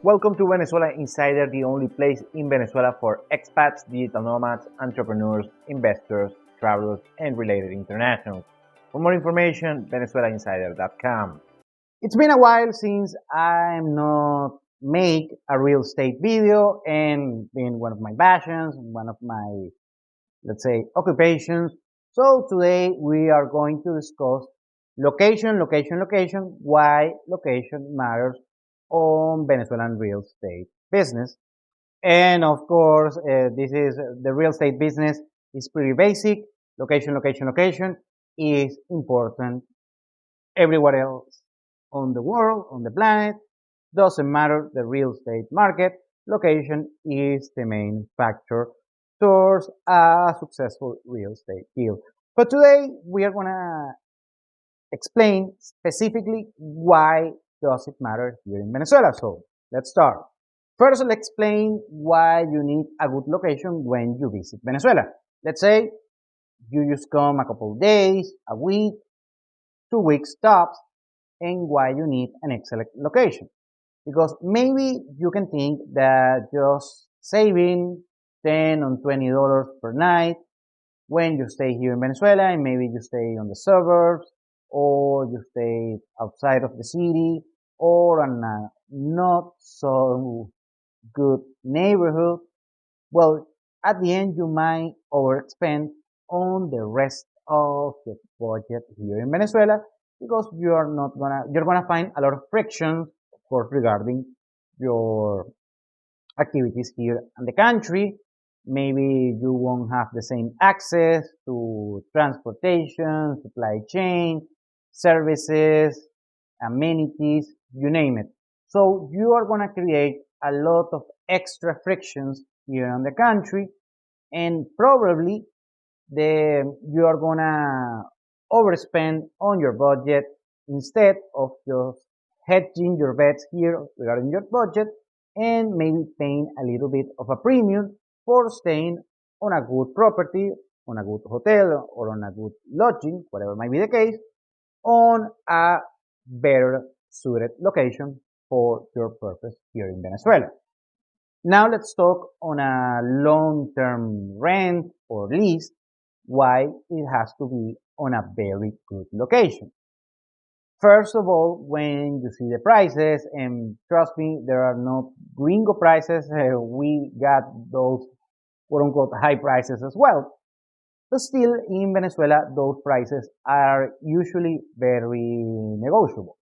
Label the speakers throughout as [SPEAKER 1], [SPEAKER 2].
[SPEAKER 1] Welcome to Venezuela Insider, the only place in Venezuela for expats, digital nomads, entrepreneurs, investors, travelers, and related internationals. For more information, venezuelainsider.com. It's been a while since I'm not make a real estate video, and been one of my passions, one of my, let's say, occupations. So today we are going to discuss location, why location matters on Venezuelan real estate business. And of course, this is the real estate business is pretty basic. Location is important everywhere else on the world, on the planet. Doesn't matter the real estate market. Location is the main factor towards a successful real estate deal. But today we are gonna explain specifically why does it matter here in Venezuela. So let's start. First, let's explain why you need a good location when you visit Venezuela. Let's say you just come a couple of days, a week, 2 weeks tops, and why you need an excellent location. Because maybe you can think that just saving $10 or $20 per night when you stay here in Venezuela, and maybe you stay on the suburbs, or you stay outside of the city, or in a not so good neighborhood, well, at the end you might overspend on the rest of the budget here in Venezuela, because you're gonna find a lot of frictions, of course, regarding your activities here in the country. Maybe you won't have the same access to transportation, supply chain, services, amenities, you name it. So you are going to create a lot of extra frictions here in the country, and probably you are going to overspend on your budget instead of just hedging your bets here regarding your budget, and maybe paying a little bit of a premium for staying on a good property, on a good hotel, or on a good lodging, whatever might be the case, on a better suited location for your purpose here in Venezuela. Now let's talk on a long-term rent or lease, why it has to be on a very good location. First of all, when you see the prices, and trust me, there are not gringo prices, we got those quote-unquote high prices as well. But still, in Venezuela, those prices are usually very negotiable.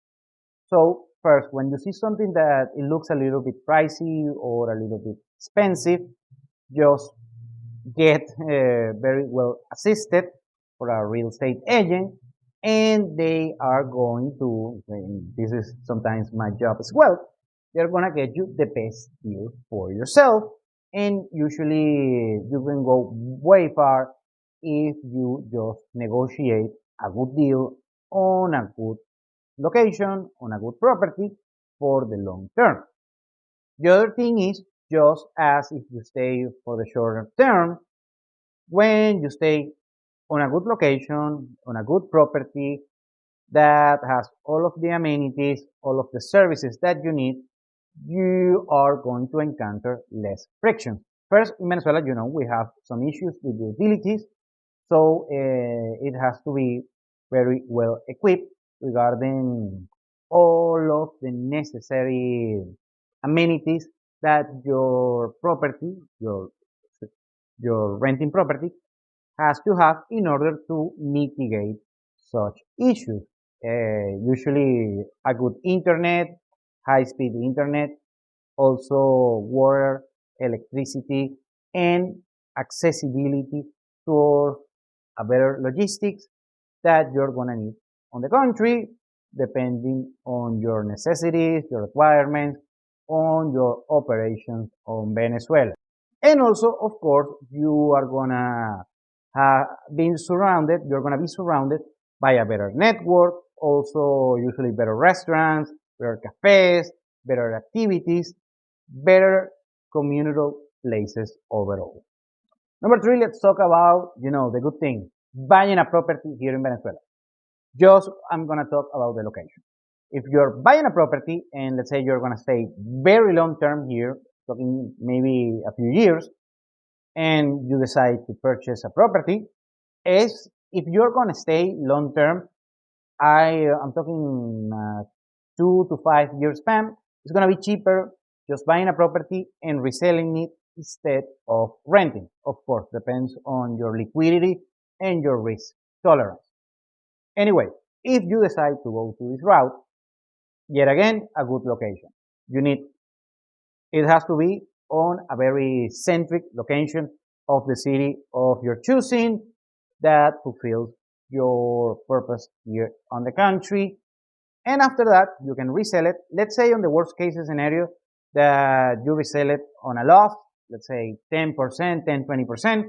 [SPEAKER 1] So first, when you see something that it looks a little bit pricey or a little bit expensive, just get very well assisted for a real estate agent, and they are going to, and this is sometimes my job as well, they're going to get you the best deal for yourself. And usually you can go way far if you just negotiate a good deal on a good location, on a good property for the long term. The other thing is, just as if you stay for the shorter term, when you stay on a good location, on a good property that has all of the amenities, all of the services that you need, you are going to encounter less friction. First, in Venezuela, we have some issues with utilities, so it has to be very well equipped regarding all of the necessary amenities that your property, your renting property has to have in order to mitigate such issues. Usually a good internet, high-speed internet, also water, electricity, and accessibility to a better logistics that you're gonna need on the country, depending on your necessities, your requirements, on your operations on Venezuela. And also, of course, you're gonna be surrounded by a better network, also usually better restaurants, better cafes, better activities, better communal places overall. Number three, let's talk about, the good thing, buying a property here in Venezuela. I'm gonna talk about the location. If you're buying a property and let's say you're going to stay very long term here, talking maybe a few years, and you decide to purchase a property, is if you're going to stay long term, I'm talking 2 to 5 years span, it's going to be cheaper just buying a property and reselling it instead of renting. Of course, depends on your liquidity and your risk tolerance. Anyway, if you decide to go to this route, yet again, a good location. You need, it has to be on a very centric location of the city of your choosing that fulfills your purpose here on the country. And after that, you can resell it. Let's say on the worst case scenario that you resell it on a loft, let's say 10%, 10, 20%,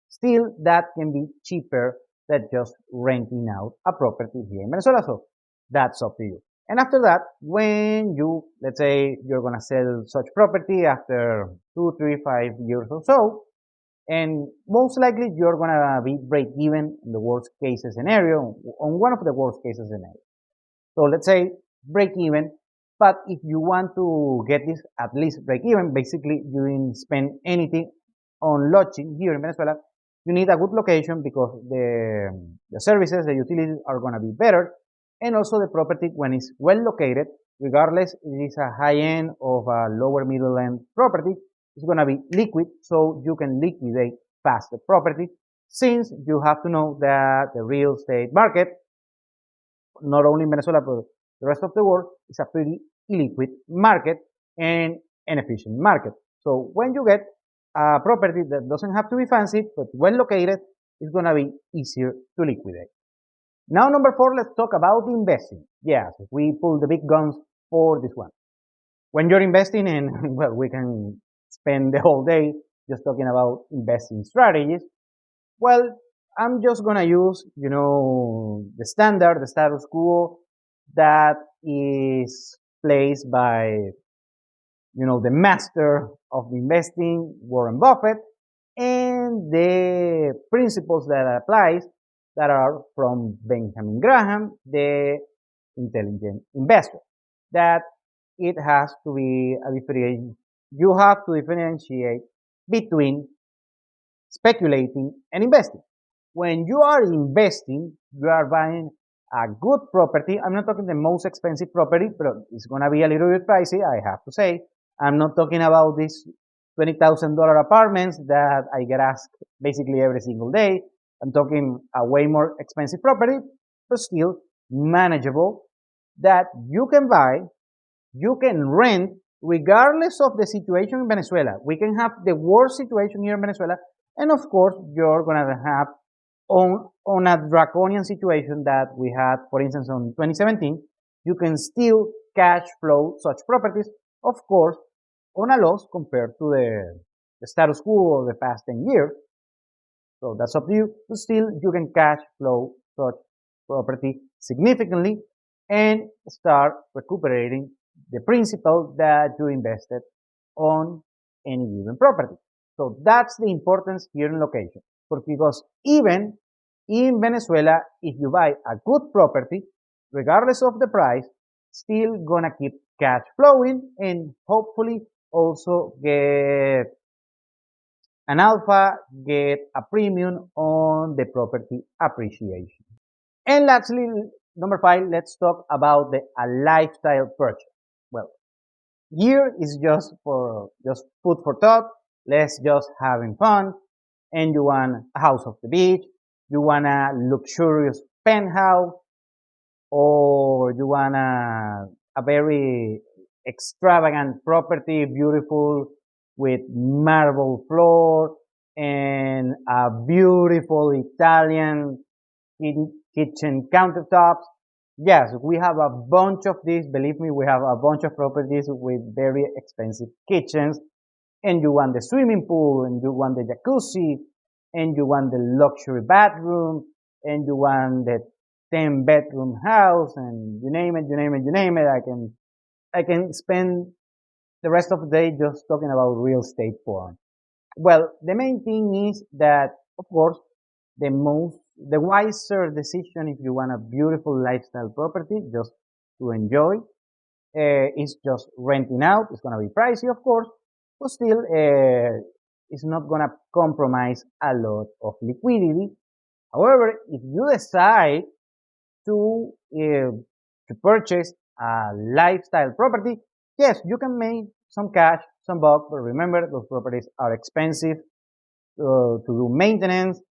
[SPEAKER 1] still that can be cheaper than just renting out a property here in Venezuela. So that's up to you. And after that, when you, let's say you're going to sell such property after 2, 3, 5 years or so, and most likely you're going to be break even in the worst case scenario, on one of the worst case scenarios. So let's say break even, but if you want to get this at least break even, basically you didn't spend anything on lodging here in Venezuela, you need a good location because the services, the utilities are going to be better. And also the property, when it's well located, regardless if it is a high end or a lower middle end property, it's going to be liquid, so you can liquidate fast the property, since you have to know that the real estate market, not only in Venezuela, but the rest of the world, is a pretty illiquid market and an efficient market. So when you get a property that doesn't have to be fancy, but well located, it's going to be easier to liquidate. Now, number 4, let's talk about investing. Yes, we pull the big guns for this one. When you're investing in, well, we can spend the whole day just talking about investing strategies. Well, I'm just gonna use, the standard, the status quo that is placed by, the master of investing, Warren Buffett, and the principles that applies that are from Benjamin Graham, the intelligent investor. That it has to be you have to differentiate between speculating and investing. When you are investing, you are buying a good property. I'm not talking the most expensive property, but it's going to be a little bit pricey, I have to say. I'm not talking about these $20,000 apartments that I get asked basically every single day. I'm talking a way more expensive property, but still manageable, that you can buy, you can rent, regardless of the situation in Venezuela. We can have the worst situation here in Venezuela, and of course, you're going to have on a draconian situation that we had, for instance, in 2017, you can still cash flow such properties, of course, on a loss compared to the status quo of the past 10 years. So that's up to you, but still you can cash flow such property significantly and start recuperating the principal that you invested on any given property. So that's the importance here in location. Because even in Venezuela, if you buy a good property, regardless of the price, still gonna keep cash flowing and hopefully also get an alpha, get a premium on the property appreciation. And lastly, number 5, let's talk about a lifestyle purchase. Well, here is just food for thought. Let's just having fun. And you want a house of the beach, you want a luxurious penthouse, or you want a very extravagant property, beautiful, with marble floor and a beautiful Italian kitchen countertops. Yes, we have a bunch of these. Believe me, we have a bunch of properties with very expensive kitchens. And you want the swimming pool, and you want the jacuzzi, and you want the luxury bathroom, and you want the 10-bedroom house, and you name it, you name it, you name it. I can spend the rest of the day just talking about real estate porn. Well, the main thing is that, of course, the wiser decision if you want a beautiful lifestyle property, just to enjoy. It's just renting out. It's going to be pricey, of course, but still, it's not going to compromise a lot of liquidity. However, if you decide to uh, to purchase a lifestyle property, yes, you can make some cash, some buck, but remember those properties are expensive to do maintenance,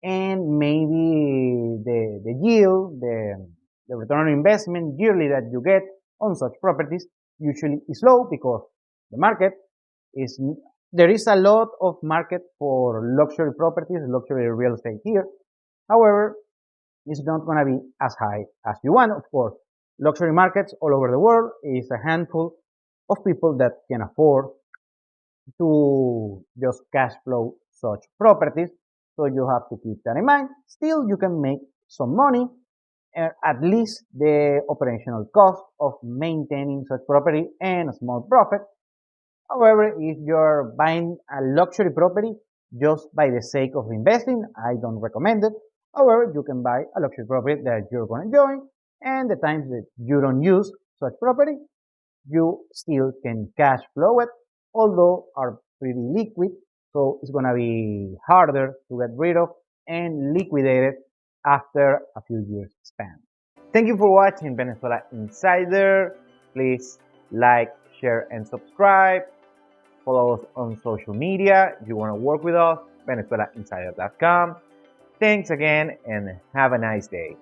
[SPEAKER 1] and maybe the yield, the return on investment yearly that you get on such properties usually is low because the market is, there is a lot of market for luxury properties, luxury real estate here. However, it's not going to be as high as you want, of course. Luxury markets all over the world is a handful of people that can afford to just cash flow such properties. So you have to keep that in mind. Still, you can make some money, at least the operational cost of maintaining such property and a small profit. However, if you're buying a luxury property just by the sake of investing, I don't recommend it. However, you can buy a luxury property that you're going to enjoy, and the times that you don't use such property, you still can cash flow it, although are pretty liquid, so it's going to be harder to get rid of and liquidate it after a few years span. Thank you for watching Venezuela Insider. Please like, share, and subscribe. Follow us on social media. If you want to work with us, VenezuelaInsider.com. Thanks again and have a nice day.